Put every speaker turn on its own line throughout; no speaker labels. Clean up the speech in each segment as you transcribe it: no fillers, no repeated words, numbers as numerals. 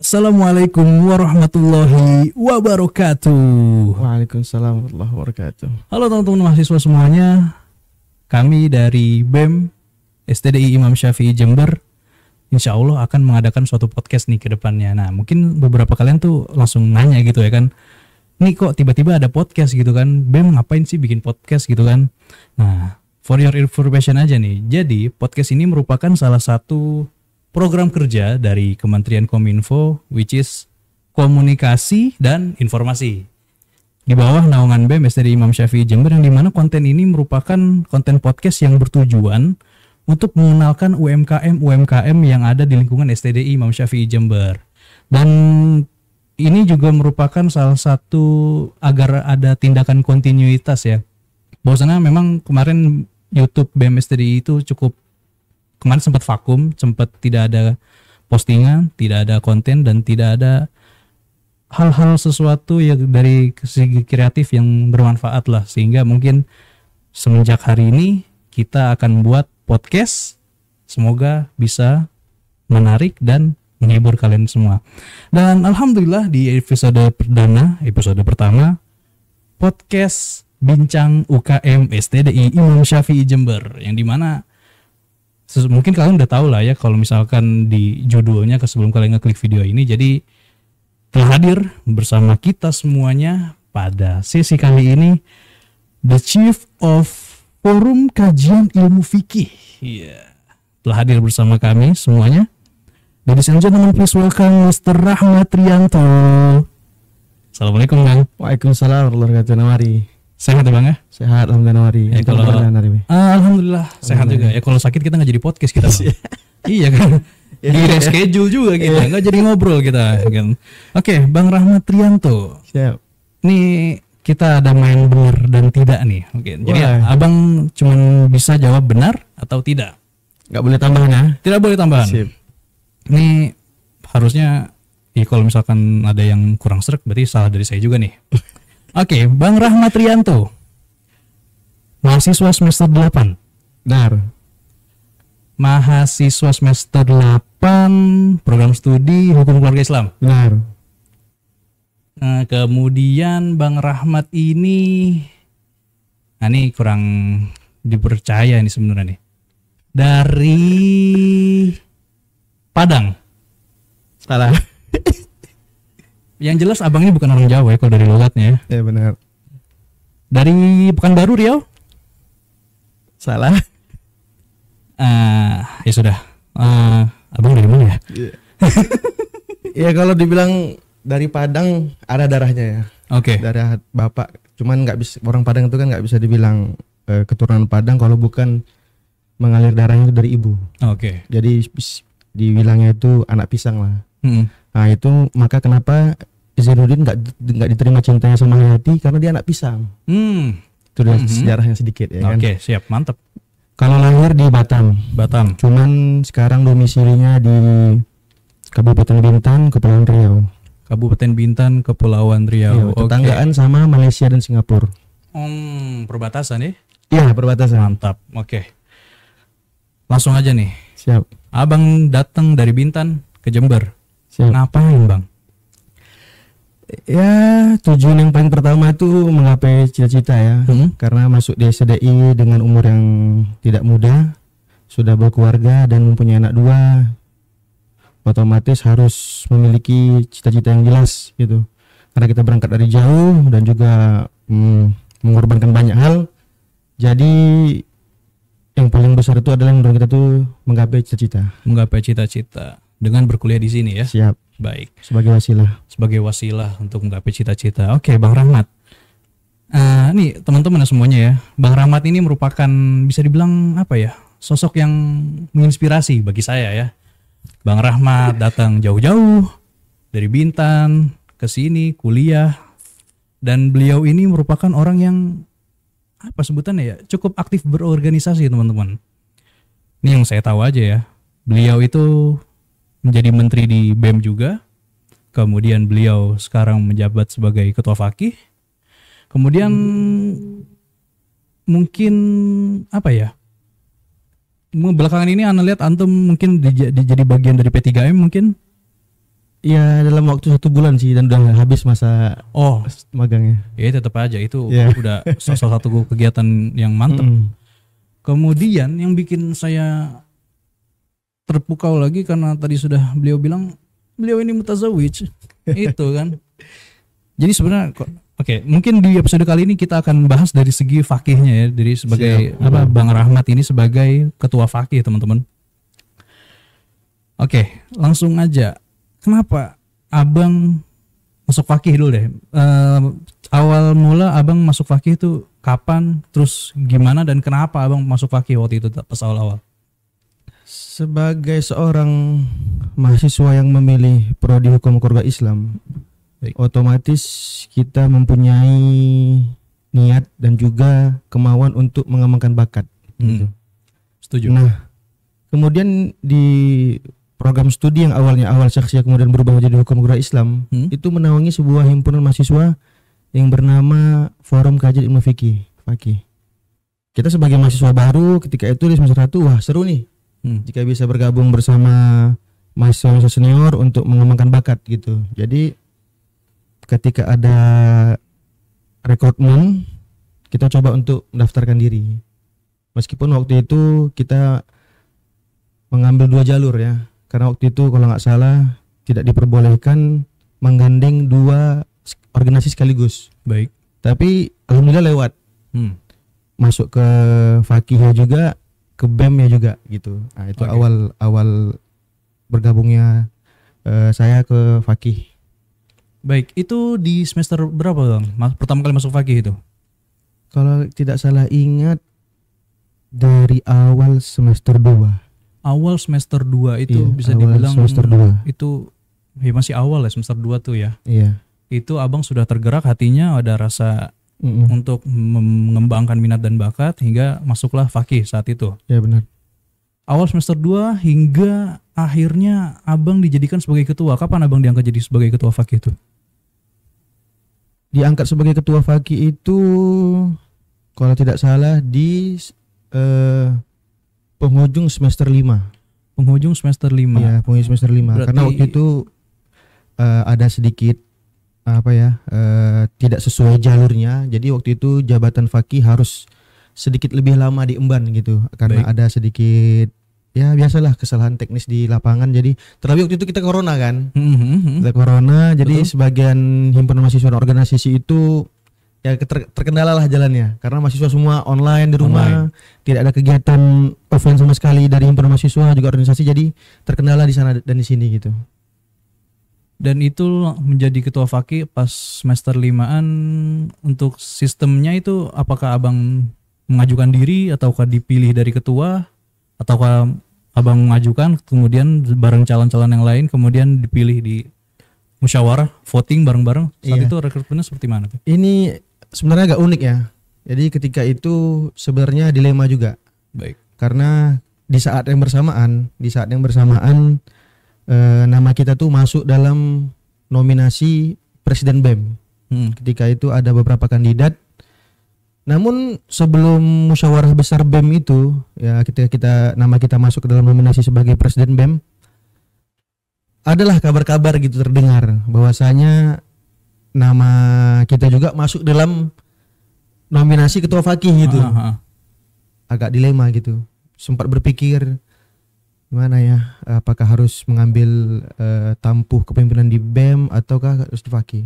Assalamualaikum warahmatullahi wabarakatuh.
Waalaikumsalam warahmatullahi wabarakatuh.
Halo teman-teman mahasiswa semuanya. Kami dari BEM STDI Imam Syafi'i Jember insya Allah akan mengadakan suatu podcast nih ke depannya. Nah mungkin beberapa kalian tuh langsung nanya gitu ya kan, nih kok tiba-tiba ada podcast gitu kan, BEM ngapain sih bikin podcast gitu kan. Nah for your information aja nih, jadi podcast ini merupakan salah satu program kerja dari Kementerian Kominfo, which is komunikasi dan informasi. Di bawah naungan BEM STDI Imam Syafi'i Jember, yang dimana konten ini merupakan konten podcast yang bertujuan untuk mengenalkan UMKM yang ada di lingkungan STDI Imam Syafi'i Jember. Dan ini juga merupakan salah satu agar ada tindakan kontinuitas ya. Bahwasanya memang kemarin YouTube BEM STDI itu kemarin sempat vakum, sempat tidak ada postingan, tidak ada konten, dan tidak ada hal-hal sesuatu yang dari segi kreatif yang bermanfaat lah. Sehingga mungkin semenjak hari ini kita akan buat podcast, semoga bisa menarik dan menghibur kalian semua. Dan alhamdulillah di episode pertama podcast Bincang UKM STDI Imam Syafi'i Jember, yang dimana mungkin kalian udah tahu lah ya kalau misalkan di judulnya sebelum kalian ngeklik video ini. Jadi telah hadir bersama kita semuanya pada sesi kali ini The Chief of Forum Kajian Ilmu Fikih. Telah hadir bersama kami semuanya. Ladies and gentlemen, please welcome Mr. Rahmat Rianto. Assalamualaikum Bang.
Waalaikumsalam warahmatullahi wabarakatuh.
Sehat ya Bang ya?
Sehat alhamdulillah.
Alhamdulillah sehat juga. Ya kalau sakit kita nggak jadi podcast kita. Iya kan? Di reschedule juga kita, nggak jadi ngobrol kita. Kan? Oke, Bang Rahmat Rianto.
Siap.
Nih kita ada main benar dan tidak nih. Oke. Jadi abang cuma bisa jawab benar atau tidak.
Nggak boleh tambahan ya?
Tidak boleh tambahan.
Sip.
Nih harusnya, ya kalau misalkan ada yang kurang srek berarti salah dari saya juga nih. Oke, Bang Rahmat Rianto, mahasiswa semester 8.
Benar.
Mahasiswa semester 8, program studi Hukum Keluarga Islam.
Benar.
Nah, kemudian Bang Rahmat ini, nah ini kurang dipercaya ini sebenarnya nih. Dari Padang.
Salah.
Yang jelas abang ini bukan orang Jawa ya kalau dari logatnya.
Ya benar.
Dari Pekanbaru, Riau?
Salah.
Ya sudah. Abang dari mana ya?
Ya kalau dibilang dari Padang ada darahnya ya.
Oke.
Darah bapak. Cuman nggak bisa, orang Padang itu kan nggak bisa dibilang keturunan Padang kalau bukan mengalir darahnya itu dari ibu.
Oke.
Jadi dibilangnya itu anak pisang lah. Nah itu maka kenapa Zainuddin nggak diterima cintanya sama Hayati, karena dia anak pisang. Itu dari sejarahnya sedikit ya kan.
Oke, siap, mantap.
Kalau lahir di Batam. Cuman sekarang domisilinya di Kabupaten Bintan, Kepulauan Riau.
Kabupaten Bintan, Kepulauan Riau.
Tetanggaan sama Malaysia dan Singapura.
Perbatasan ya?
Iya, perbatasan.
Mantap. Oke. Langsung aja nih.
Siap.
Abang datang dari Bintan ke Jember.
Siap.
Ngapain Bang?
Ya tujuan yang paling pertama itu menggapai cita-cita ya. Karena masuk di STDI dengan umur yang tidak muda, sudah berkeluarga dan mempunyai anak 2, otomatis harus memiliki cita-cita yang jelas gitu. Karena kita berangkat dari jauh dan juga mengorbankan banyak hal. Jadi yang paling besar itu adalah menurut kita tuh menggapai cita-cita.
Menggapai cita-cita dengan berkuliah di sini ya.
Siap.
Baik.
Sebagai wasilah
untuk menggapai cita-cita. Oke, Bang Rahmat. Nih teman-teman semuanya ya. Bang Rahmat ini merupakan bisa dibilang apa ya? Sosok yang menginspirasi bagi saya ya. Bang Rahmat datang jauh-jauh dari Bintan ke sini kuliah, dan beliau ini merupakan orang yang apa sebutannya ya? Cukup aktif berorganisasi, teman-teman. Ini yang saya tahu aja ya. Beliau itu menjadi menteri di BEM juga. Kemudian beliau sekarang menjabat sebagai ketua fakih. Kemudian mungkin apa ya? Belakangan ini Anda lihat antum mungkin jadi bagian dari P3M mungkin.
Ya dalam waktu 1 bulan sih dan udah habis masa magangnya.
Ya tetap aja itu
Yeah.
udah salah satu kegiatan yang mantep. Kemudian yang bikin saya terpukau lagi karena tadi sudah beliau bilang beliau ini mutazawij itu kan. Jadi sebenarnya oke, mungkin di episode kali ini kita akan bahas dari segi fakihnya ya, dari sebagai Bang Rahmat ini sebagai ketua fakih teman-teman. Oke, langsung aja. Kenapa Abang masuk fakih dulu deh? Awal mula Abang masuk fakih itu kapan? Terus gimana dan kenapa Abang masuk fakih waktu itu pas awal-awal?
Sebagai seorang mahasiswa yang memilih prodi hukum keluarga Islam, otomatis kita mempunyai niat dan juga kemauan untuk mengembangkan bakat. Gitu.
Setuju.
Nah, kemudian di program studi yang awalnya awal syakhsiyah kemudian berubah menjadi hukum keluarga Islam, itu menaungi sebuah himpunan mahasiswa yang bernama Forum Kajian Ilmu Fikih, Fakih. Kita sebagai mahasiswa baru ketika itu di semester 1, wah seru nih. Jika bisa bergabung bersama mahasiswa senior untuk mengembangkan bakat gitu. Jadi ketika ada rekrutmen, kita coba untuk mendaftarkan diri. Meskipun waktu itu kita mengambil 2 jalur ya. Karena waktu itu kalau nggak salah tidak diperbolehkan menggandeng 2 organisasi sekaligus.
Baik.
Tapi alhamdulillah lewat. Masuk ke fakihnya juga, ke BEM-nya juga gitu. Nah, itu awal bergabungnya saya ke fakih.
Baik, itu di semester berapa Bang? Pertama kali masuk fakih itu?
Kalau tidak salah ingat dari awal semester 2.
Awal semester 2 itu
Iya,
bisa
awal
dibilang
semester 2.
itu ya masih awal ya semester 2 tuh ya.
Iya.
Itu Abang sudah tergerak hatinya, ada rasa untuk mengembangkan minat dan bakat hingga masuklah fakih saat itu.
Ya benar.
Awal semester 2 hingga akhirnya Abang dijadikan sebagai ketua. Kapan Abang diangkat jadi sebagai ketua fakih itu?
Diangkat sebagai ketua fakih itu kalau tidak salah di penghujung semester 5.
Penghujung semester 5.
Ya, penghujung semester 5.
Berarti,
karena waktu itu ada sedikit tidak sesuai jalurnya. Jadi waktu itu jabatan fakih harus sedikit lebih lama diemban gitu. Karena ada sedikit ya biasalah kesalahan teknis di lapangan. Jadi terlebih waktu itu kita corona kan. Kita corona, jadi sebagian himpunan mahasiswa dan organisasi itu ya terkendala lah jalannya karena mahasiswa semua online di rumah, tidak ada kegiatan offline sama sekali dari himpunan mahasiswa juga organisasi, jadi terkendala di sana dan di sini gitu.
Dan itu menjadi ketua fakih pas semester 5-an. Untuk sistemnya itu apakah Abang mengajukan diri ataukah dipilih dari ketua, ataukah Abang mengajukan kemudian bareng calon-calon yang lain kemudian dipilih di musyawarah voting bareng-bareng? Saat itu rekrutmennya seperti mana tuh? Ini
sebenarnya agak unik ya. Jadi ketika itu sebenarnya dilema juga.
Baik.
Karena di saat yang bersamaan nama kita tuh masuk dalam nominasi Presiden BEM. Ketika itu ada beberapa kandidat. Namun sebelum musyawarah besar BEM itu, ya ketika nama kita masuk ke dalam nominasi sebagai Presiden BEM, adalah kabar-kabar gitu terdengar bahwasanya nama kita juga masuk dalam nominasi ketua fakih gitu. Agak dilema gitu. Sempat berpikir gimana ya, apakah harus mengambil tampuh kepemimpinan di BEM ataukah harus di fakih.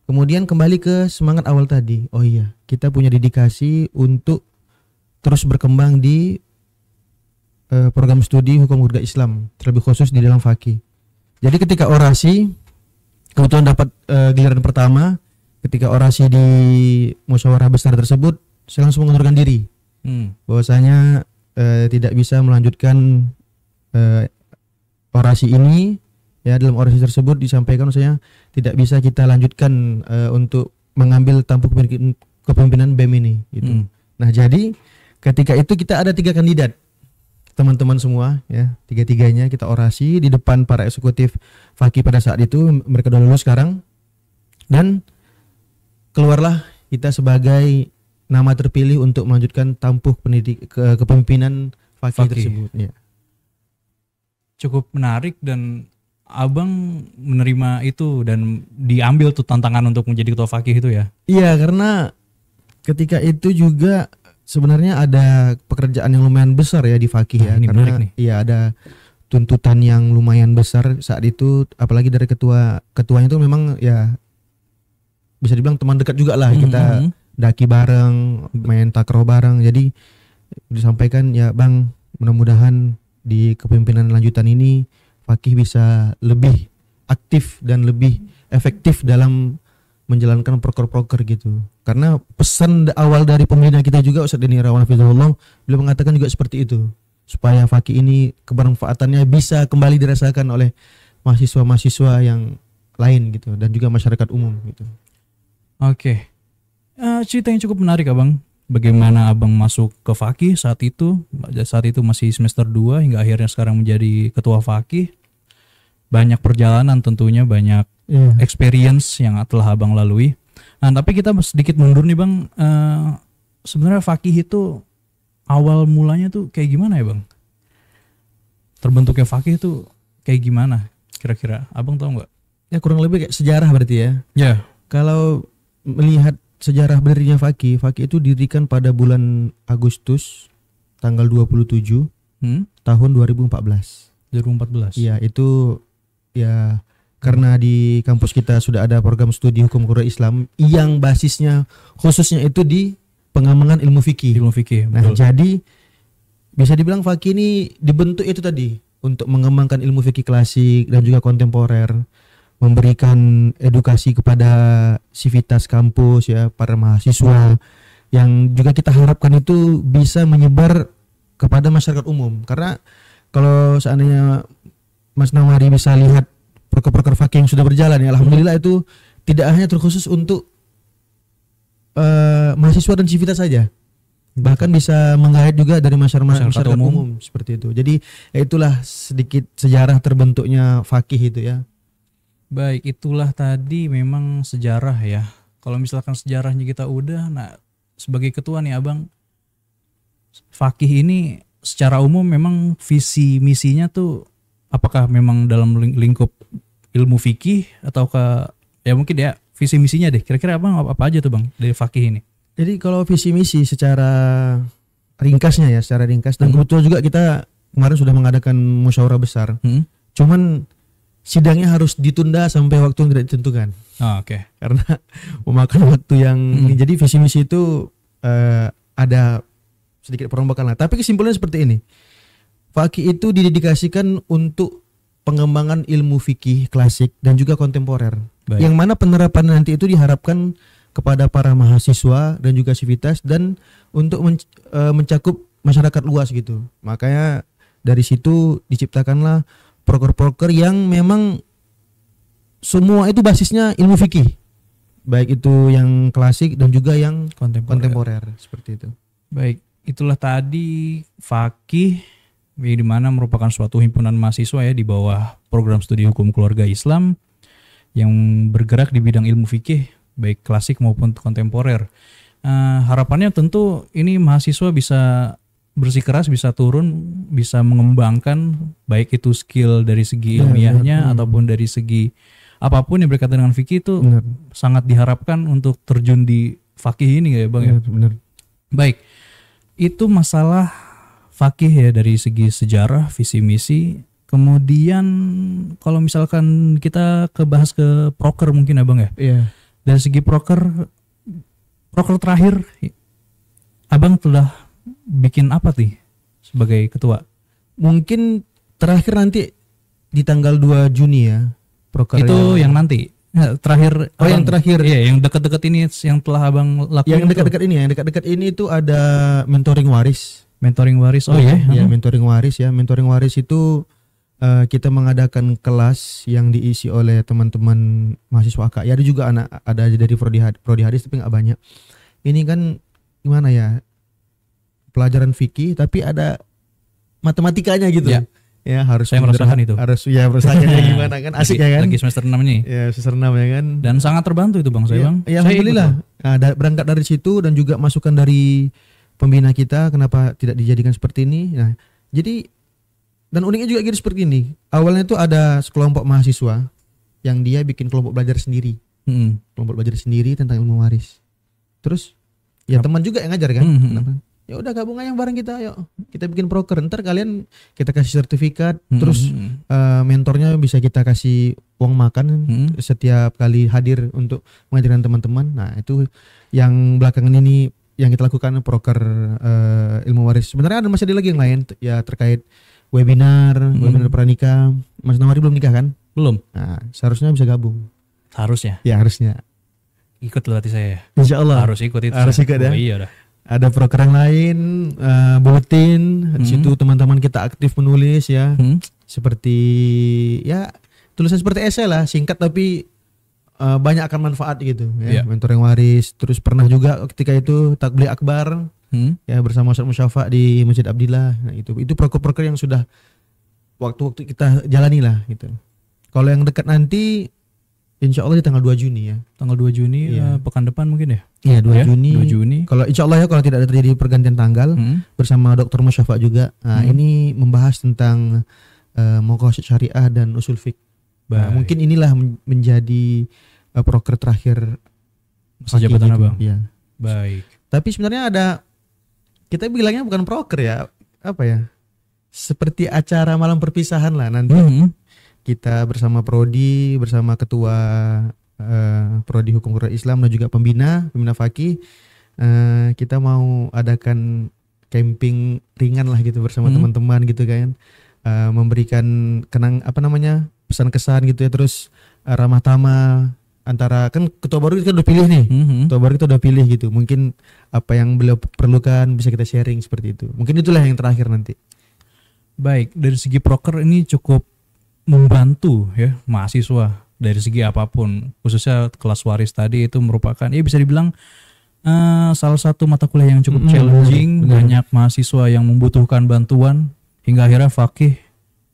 Kemudian kembali ke semangat awal tadi. Oh iya, kita punya dedikasi untuk terus berkembang di program studi hukum keluarga Islam, terlebih khusus di dalam fakih. Jadi ketika orasi, kebetulan dapat giliran pertama, ketika orasi di musyawarah besar tersebut, saya langsung mengundurkan diri. Bahwasanya tidak bisa melanjutkan orasi ini. Ya, dalam orasi tersebut disampaikan saya tidak bisa kita lanjutkan untuk mengambil tampuk kepemimpinan BEM ini gitu. Nah, jadi ketika itu kita ada 3 kandidat. Teman-teman semua ya, 3-tiganya kita orasi di depan para eksekutif fakih pada saat itu, mereka udah lulus sekarang. Dan keluarlah kita sebagai nama terpilih untuk melanjutkan tampuk kepemimpinan fakih tersebut ya.
Cukup menarik dan abang menerima itu dan diambil tuh tantangan untuk menjadi ketua fakih itu ya?
Iya, karena ketika itu juga sebenarnya ada pekerjaan yang lumayan besar ya di fakih ya.
Ini
Karena
menarik nih.
iya ada tuntutan yang lumayan besar saat itu, apalagi dari ketuanya itu memang ya bisa dibilang teman dekat juga lah, kita daki bareng, main takraw bareng. Jadi disampaikan ya Bang, mudah-mudahan di kepemimpinan lanjutan ini fakih bisa lebih aktif dan lebih efektif dalam menjalankan proker-proker gitu. Karena pesan awal dari pembina kita juga Ustadz Denny Irawan Hafizahullah, beliau mengatakan juga seperti itu, supaya fakih ini kebermanfaatannya bisa kembali dirasakan oleh mahasiswa-mahasiswa yang lain gitu, dan juga masyarakat umum gitu.
Oke. Cerita yang cukup menarik abang. Bagaimana abang masuk ke fakih saat itu masih semester 2 hingga akhirnya sekarang menjadi ketua fakih. Banyak perjalanan tentunya, banyak experience yang telah abang lalui. Nah tapi kita sedikit mundur nih bang. Sebenarnya fakih itu awal mulanya tuh kayak gimana ya bang? Terbentuknya fakih itu kayak gimana kira-kira? Abang tahu nggak?
Ya kurang lebih kayak sejarah berarti ya.
Ya.
Kalau melihat sejarah berdirinya fakih itu didirikan pada bulan Agustus tanggal 27 tahun 2014.
2014.
Iya, itu ya karena di kampus kita sudah ada program studi hukum Quran Islam yang basisnya khususnya itu di pengembangan ilmu fikih. Nah,
betul.
jadi bisa dibilang fakih ini dibentuk itu tadi untuk mengembangkan ilmu fikih klasik dan juga kontemporer, memberikan edukasi kepada sivitas kampus ya, para mahasiswa yang juga kita harapkan itu bisa menyebar kepada masyarakat umum. Karena kalau seandainya Mas Nawari bisa lihat proker-proker fakih yang sudah berjalan ya, alhamdulillah itu tidak hanya terkhusus untuk mahasiswa dan sivitas saja, bahkan bisa menggait juga dari masyarakat umum seperti itu. Jadi ya itulah sedikit sejarah terbentuknya fakih itu ya.
Baik, itulah tadi memang sejarah ya. Kalau misalkan sejarahnya kita udah, nah sebagai ketua nih abang, fakih ini secara umum memang visi misinya tuh apakah memang dalam lingkup ilmu fikih ataukah ya mungkin ya visi misinya deh. Kira-kira abang apa aja tuh bang dari fakih ini?
Jadi kalau visi misi secara ringkasnya ya, secara ringkas, dan kebetulan juga kita kemarin sudah mengadakan musyawarah besar. Cuman sidangnya harus ditunda sampai waktu yang tidak ditentukan.
Oke.
Karena memakan waktu yang jadi visi misi itu ada sedikit perombakan lah. Tapi kesimpulannya seperti ini. Fakih itu didedikasikan untuk pengembangan ilmu fikih klasik dan juga kontemporer. Baik. Yang mana penerapan nanti itu diharapkan kepada para mahasiswa dan juga sivitas dan untuk mencakup masyarakat luas gitu. Makanya dari situ diciptakanlah proker-proker yang memang semua itu basisnya ilmu fikih, baik itu yang klasik dan juga yang kontemporer seperti itu.
Baik, itulah tadi fakih di mana merupakan suatu himpunan mahasiswa ya di bawah program studi hukum keluarga Islam yang bergerak di bidang ilmu fikih baik klasik maupun kontemporer. Harapannya tentu ini mahasiswa bisa bersikeras, bisa turun, bisa mengembangkan baik itu skill dari segi ilmiahnya ataupun dari segi apapun yang berkaitan dengan fikih itu sangat diharapkan untuk terjun di fakih ini ya bang ya.
Benar.
Baik, itu masalah fakih ya dari segi sejarah, visi misi. Kemudian kalau misalkan kita bahas ke proker mungkin ya bang ya.
Iya.
Dari segi proker terakhir abang telah bikin apa nih sebagai ketua? Mungkin
terakhir nanti di tanggal 2 Juni ya. Proker
itu yang nanti terakhir.
Oh yang terakhir.
Iya, yang dekat-dekat ini yang telah abang lakukan.
Yang dekat-dekat ini itu ada mentoring waris.
Mentoring waris. Oh iya.
Ya, mentoring waris ya. Mentoring waris itu kita mengadakan kelas yang diisi oleh teman-teman mahasiswa AK. Ya ada juga ada dari prodi hadis tapi nggak banyak. Ini kan gimana ya? Pelajaran fikih tapi ada matematikanya gitu. Ya harus
saya merasakan itu.
Harus ya merasakan gimana kan asik ya kan.
Lagi semester 6 nih.
Ya semester 6 ya kan.
Dan sangat terbantu itu Bang saya Bang.
Ya alhamdulillah. Nah, berangkat dari situ dan juga masukan dari pembina kita kenapa tidak dijadikan seperti ini. Nah, jadi Dan uniknya juga gitu seperti ini. Awalnya itu ada sekelompok mahasiswa yang dia bikin kelompok belajar sendiri. Kelompok belajar sendiri tentang ilmu waris. Terus ya teman juga yang ngajar kan. Ya udah gabung aja bareng kita, yuk kita bikin proker. Ntar kalian kita kasih sertifikat, terus mentornya bisa kita kasih uang makan setiap kali hadir untuk mengajarkan teman-teman. Nah itu yang belakangan ini yang kita lakukan, proker ilmu waris. Sebenarnya ada masih ada lagi yang lain ya, terkait webinar pranikah. Mas Nawari belum nikah kan?
Belum.
Nah seharusnya bisa gabung.
Harusnya.
Ya harusnya.
Ikut berarti saya.
Insya Allah.
Harus ikut itu.
Harus ikut ya.
Iya dah.
Ada proker yang lain, bulletin. Di situ teman-teman kita aktif menulis ya, seperti ya tulisan seperti esai lah, singkat tapi banyak akan manfaat gitu. Ya. Mentor yang waris. Terus pernah juga ketika itu takbir akbar, ya bersama Ustaz Musyafa di Masjid Abdillah. Nah, itu proker-proker yang sudah waktu-waktu kita jalani lah gitu. Kalau yang dekat nanti Insya Allah di tanggal 2 Juni ya.
Tanggal 2 Juni pekan depan mungkin ya?
Iya 2 Juni.
2 Juni.
Kalau insya Allah ya, kalau tidak ada terjadi pergantian tanggal, bersama Dr. Musyafa juga. Nah, ini membahas tentang maqasid syariah dan usul fiqh. Nah, mungkin inilah menjadi proker terakhir
masa jabatan Abang.
Iya.
Baik.
Tapi sebenarnya ada, kita bilangnya bukan proker ya, apa ya? Seperti acara malam perpisahan lah nanti. Kita bersama Prodi, bersama Ketua Prodi Hukum Qur'an Islam dan juga pembina Fakih, kita mau adakan camping ringan lah gitu bersama teman-teman gitu kan, memberikan pesan kesan gitu ya, terus ramah tamah antara, kan ketua baru kita udah pilih nih, ketua baru kita udah pilih gitu, mungkin apa yang beliau perlukan bisa kita sharing seperti itu, mungkin itulah yang terakhir nanti.
Baik, dari segi proker ini cukup membantu ya mahasiswa dari segi apapun, khususnya kelas waris tadi itu merupakan bisa dibilang salah satu mata kuliah yang cukup challenging. Banyak mahasiswa yang membutuhkan bantuan hingga akhirnya Fakih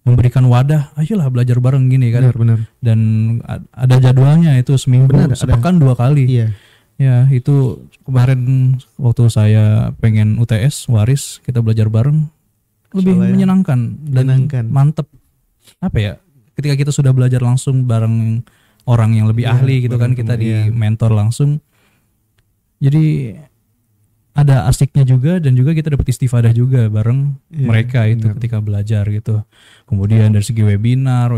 memberikan wadah, ayolah belajar bareng gini kan.
Benar.
Dan ada jadwalnya itu seminggu, sepekan 2 kali.
Iya.
Ya itu kemarin waktu saya pengen UTS waris, kita belajar bareng, lebih menyenangkan dan mantep. Apa ya, ketika kita sudah belajar langsung bareng orang yang lebih ahli gitu kan, kita di mentor langsung, jadi ada asiknya juga, dan juga kita dapat istifadah juga bareng mereka itu ketika belajar gitu. Kemudian dari segi webinar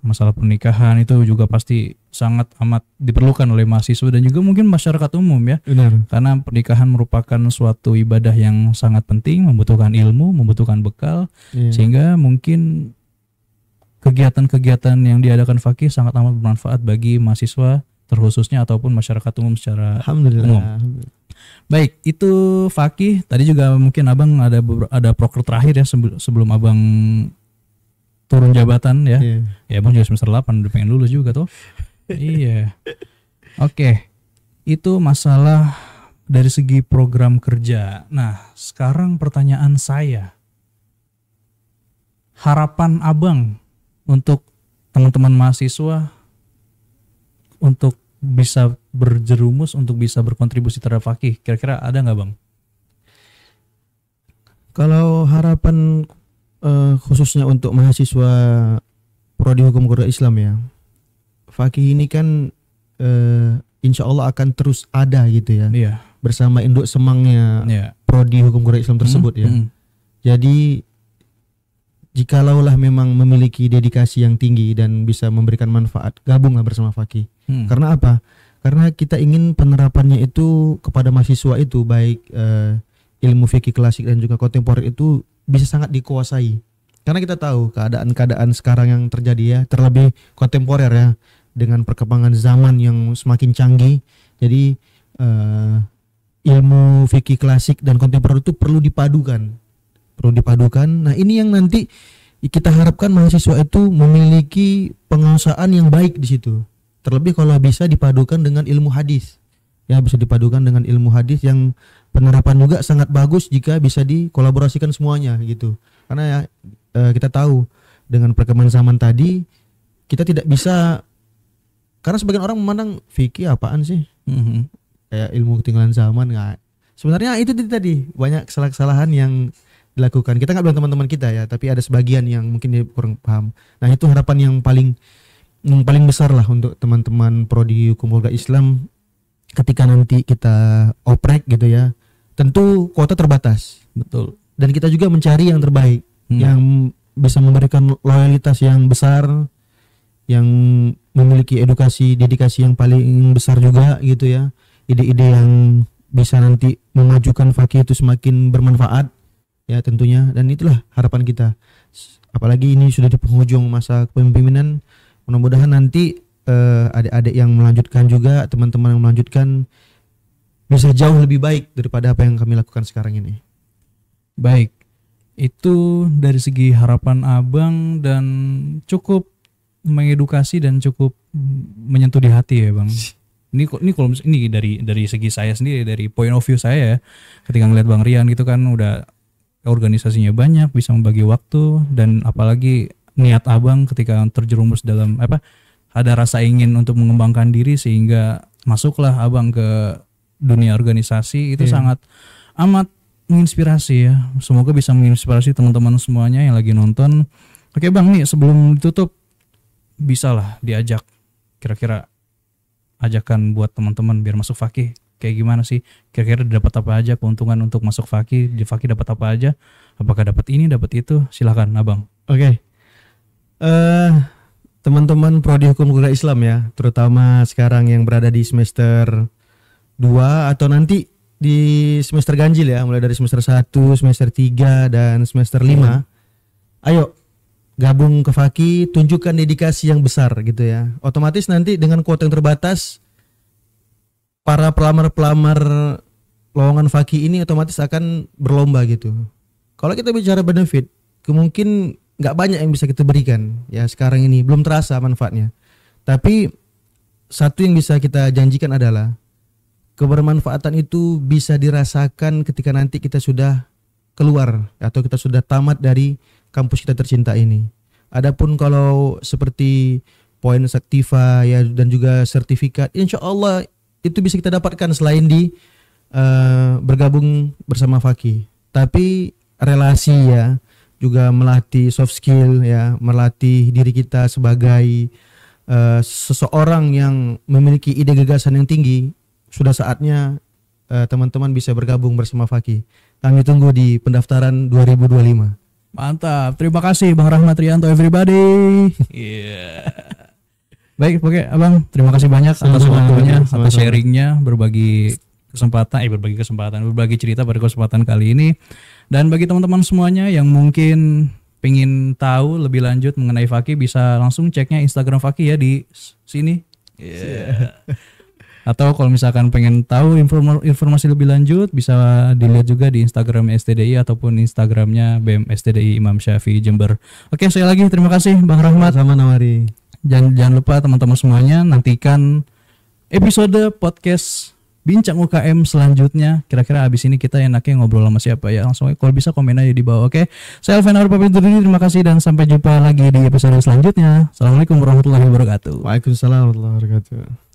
masalah pernikahan itu juga pasti sangat amat diperlukan oleh mahasiswa dan juga mungkin masyarakat umum ya. Karena pernikahan merupakan suatu ibadah yang sangat penting, membutuhkan ilmu, membutuhkan bekal, sehingga mungkin kegiatan-kegiatan yang diadakan Fakih sangat amat bermanfaat bagi mahasiswa terkhususnya ataupun masyarakat umum secara umum. Baik, itu Fakih. Tadi juga mungkin Abang ada proker terakhir ya sebelum Abang turun jabatan ya. Ya Abang juga semester 8 udah pengen lulus juga tuh. Iya. Oke. Itu masalah dari segi program kerja. Nah, sekarang pertanyaan saya. Harapan Abang untuk teman-teman mahasiswa untuk bisa berjerumus, untuk bisa berkontribusi terhadap Fakih, kira-kira ada nggak Bang?
Kalau harapan khususnya untuk mahasiswa Prodi Hukum Qur'an Islam ya, Fakih ini kan insya Allah akan terus ada gitu ya, bersama induk semangnya Prodi Hukum Qur'an Islam tersebut ya. Jadi jikalaulah memang memiliki dedikasi yang tinggi dan bisa memberikan manfaat, gabunglah bersama Fakih. Karena apa? Karena kita ingin penerapannya itu kepada mahasiswa itu, baik ilmu fikih klasik dan juga kontemporer itu bisa sangat dikuasai. Karena kita tahu keadaan-keadaan sekarang yang terjadi ya, terlebih kontemporer ya, dengan perkembangan zaman yang semakin canggih. Jadi ilmu fikih klasik dan kontemporer itu perlu dipadukan. Nah ini yang nanti kita harapkan mahasiswa itu memiliki penguasaan yang baik di situ. Terlebih kalau bisa dipadukan dengan ilmu hadis. Ya bisa dipadukan dengan ilmu hadis yang penerapan juga sangat bagus jika bisa dikolaborasikan semuanya gitu. Karena ya kita tahu dengan perkembangan zaman tadi kita tidak bisa, karena sebagian orang memandang fikih apaan sih? Kayak ilmu ketinggalan zaman. Nggak. Sebenarnya itu tadi banyak kesalahan yang dilakukan. Kita nggak bilang teman-teman kita ya, tapi ada sebagian yang mungkin dia kurang paham. Nah itu harapan yang paling besar lah untuk teman-teman prodi hukum keluarga Islam ketika nanti kita oprek gitu ya. Tentu kuota terbatas.
Betul.
Dan kita juga mencari yang terbaik, yang bisa memberikan loyalitas yang besar, yang memiliki edukasi, dedikasi yang paling besar juga gitu ya. Ide-ide yang bisa nanti memajukan fakih itu semakin bermanfaat ya tentunya, dan itulah harapan kita. Apalagi ini sudah di penghujung masa kepemimpinan, mudah-mudahan nanti adik-adik yang melanjutkan juga, teman-teman yang melanjutkan bisa jauh lebih baik daripada apa yang kami lakukan sekarang ini.
Baik, itu dari segi harapan Abang dan cukup mengedukasi dan cukup menyentuh di hati ya Bang. Ini kalau ini dari segi saya sendiri, dari point of view saya ya, ketika ngeliat Bang Rian gitu kan udah organisasinya banyak, bisa membagi waktu, dan apalagi niat Abang ketika terjerumus dalam ada rasa ingin untuk mengembangkan diri sehingga masuklah Abang ke dunia organisasi itu sangat amat menginspirasi ya. Semoga bisa menginspirasi teman-teman semuanya yang lagi nonton. Oke Bang, nih sebelum ditutup bisa lah diajak kira-kira ajakan buat teman-teman biar masuk fakih kayak gimana sih, kira-kira dapat apa aja keuntungan untuk masuk fakih, di fakih dapat apa aja, apakah dapat ini dapat itu, silakan Abang.
Oke. Teman-teman prodi hukum keluarga Islam ya, terutama sekarang yang berada di semester 2 atau nanti di semester ganjil ya, mulai dari semester 1, semester 3 dan semester 5. Ayo gabung ke fakih, tunjukkan dedikasi yang besar gitu ya. Otomatis nanti dengan kuota yang terbatas, para pelamar-pelamar lowongan fakih ini otomatis akan berlomba gitu. Kalau kita bicara benefit, mungkin nggak banyak yang bisa kita berikan ya sekarang ini, belum terasa manfaatnya. Tapi satu yang bisa kita janjikan adalah kebermanfaatan itu bisa dirasakan ketika nanti kita sudah keluar atau kita sudah tamat dari kampus kita tercinta ini. Adapun kalau seperti poin saktiva ya dan juga sertifikat, insya Allah itu bisa kita dapatkan selain di bergabung bersama fakih. Tapi relasi ya, juga melatih soft skill ya, melatih diri kita sebagai seseorang yang memiliki ide gagasan yang tinggi. Sudah saatnya teman-teman bisa bergabung bersama fakih. Kami tunggu di pendaftaran 2025.
Mantap, terima kasih Bang Rahmat Rianto everybody. Baik, oke Abang, terima kasih banyak atas waktunya, atas sharingnya, berbagi cerita pada kesempatan kali ini. Dan bagi teman-teman semuanya yang mungkin pengen tahu lebih lanjut mengenai fakih, bisa langsung ceknya Instagram fakih ya di sini. Atau kalau misalkan pengen tahu informasi lebih lanjut, bisa dilihat juga di Instagram STDI ataupun Instagramnya BEM STDI Imam Syafi'i Jember. Oke, sekali lagi terima kasih Bang Rahmat.
Sama Nawari.
Jangan lupa teman-teman semuanya nantikan episode podcast Bincang UKM selanjutnya. Kira-kira abis ini kita enaknya ngobrol sama siapa ya? Langsung kalau bisa komen aja di bawah. Oke, saya Alvin Arif pamit undur diri. Terima kasih dan sampai jumpa lagi di episode selanjutnya. Assalamualaikum warahmatullahi wabarakatuh.
Waalaikumsalam warahmatullahi wabarakatuh.